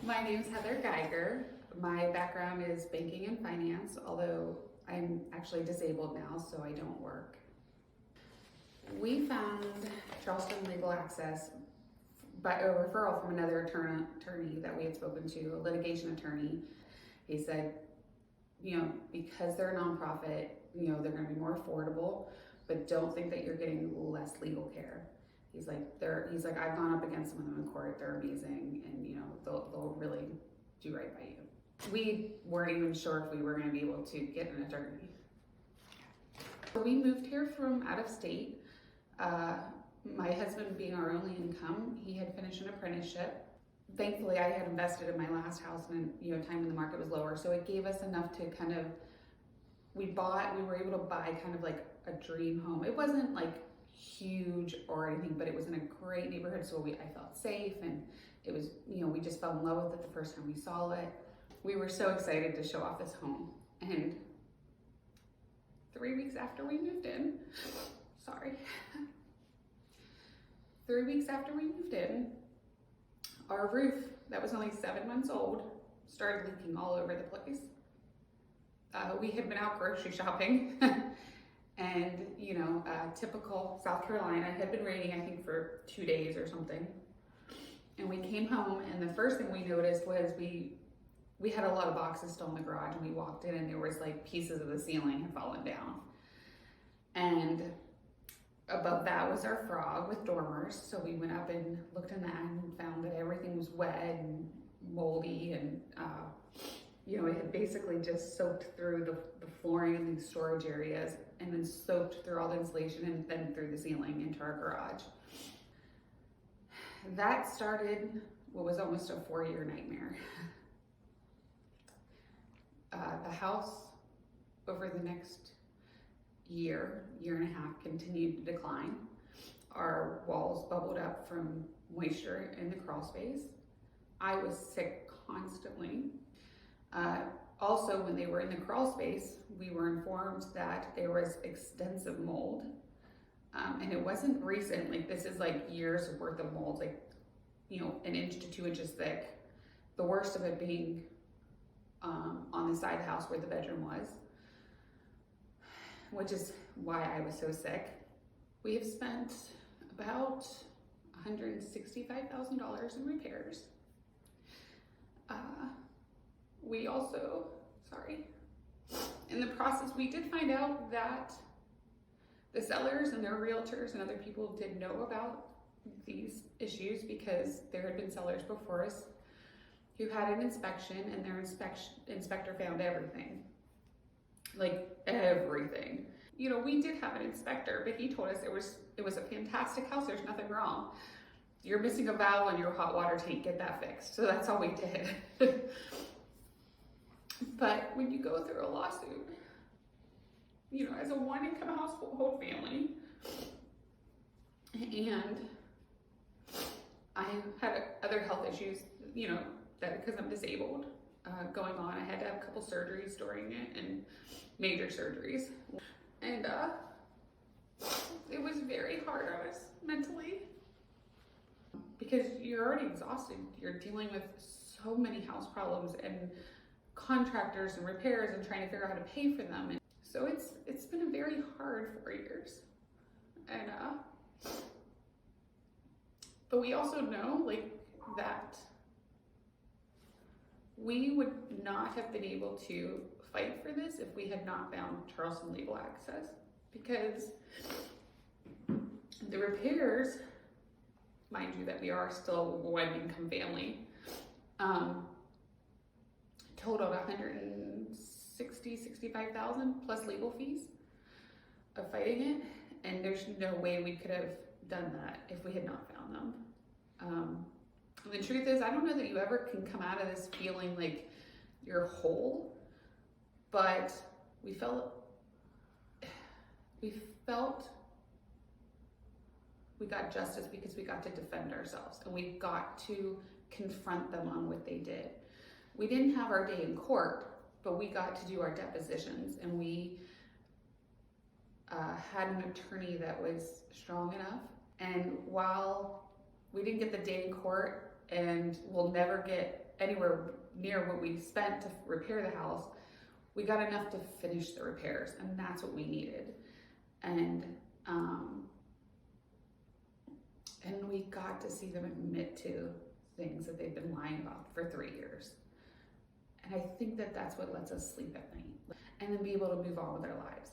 My name is Heather Geiger. My background is banking and finance, although I'm actually disabled now, so I don't work. We found Charleston Legal Access by a referral from another attorney that we had spoken to, a litigation attorney. He said, because they're a nonprofit, they're going to be more affordable, but don't think that you're getting less legal care. He's like, I've gone up against some of them in court. They're amazing, and they'll really do right by you. We weren't even sure if we were going to be able to get an attorney. So we moved here from out of state. My husband being our only income, he had finished an apprenticeship. Thankfully, I had invested in my last house, and time in the market was lower, so it gave us enough to we were able to buy kind of like a dream home. It wasn't like huge or anything, but it was in a great neighborhood, so I felt safe, and it was, we just fell in love with it the first time we saw it. We were so excited to show off this home, and 3 weeks after we moved in, 3 weeks after we moved in, our roof that was only 7 months old started leaking all over the place. We had been out grocery shopping and typical South Carolina, it had been raining I think for 2 days or something. And we came home, and the first thing we noticed was we had a lot of boxes still in the garage, and we walked in and there was like pieces of the ceiling had fallen down. And above that was our frog with dormers. So we went up and looked in that and found that everything was wet and moldy, and it had basically just soaked through the flooring in these storage areas, and then soaked through all the insulation and then through the ceiling into our garage. That started what was almost a 4-year nightmare. The house over the next year and a half continued to decline. Our walls bubbled up from moisture in the crawl space. I was sick constantly. Also, when they were in the crawl space, we were informed that there was extensive mold. And it wasn't recent, like this is like years worth of mold, like, 1 inch to 2 inches thick. The worst of it being on the side of the house where the bedroom was, which is why I was so sick. We have spent about $165,000 in repairs. We also, in the process, we did find out that the sellers and their realtors and other people did know about these issues, because there had been sellers before us who had an inspection, and their inspector found everything. Like everything. We did have an inspector, but he told us it was a fantastic house, there's nothing wrong. You're missing a valve on your hot water tank, get that fixed. So that's all we did. But when you go through a lawsuit, as a 1-income household family, and I had other health issues, that because I'm disabled, going on. I had to have a couple surgeries during it, and major surgeries. And it was very hard on us mentally, because you're already exhausted. You're dealing with so many house problems and contractors and repairs and trying to figure out how to pay for them. And so it's been a very hard 4 years. And but we also know that we would not have been able to fight for this if we had not found Charleston Legal Access, because the repairs, mind you that we are still a 1-income family, totaled $165,000 plus legal fees of fighting it, and there's no way we could have done that if we had not found them. The truth is, I don't know that you ever can come out of this feeling like you're whole, but we felt we got justice because we got to defend ourselves, and we got to confront them on what they did. We didn't have our day in court, but we got to do our depositions, and we had an attorney that was strong enough. And while we didn't get the day in court, and we'll never get anywhere near what we spent to repair the house. We got enough to finish the repairs, and that's what we needed. And we got to see them admit to things that they've been lying about for 3 years. And I think that that's what lets us sleep at night, and then be able to move on with our lives.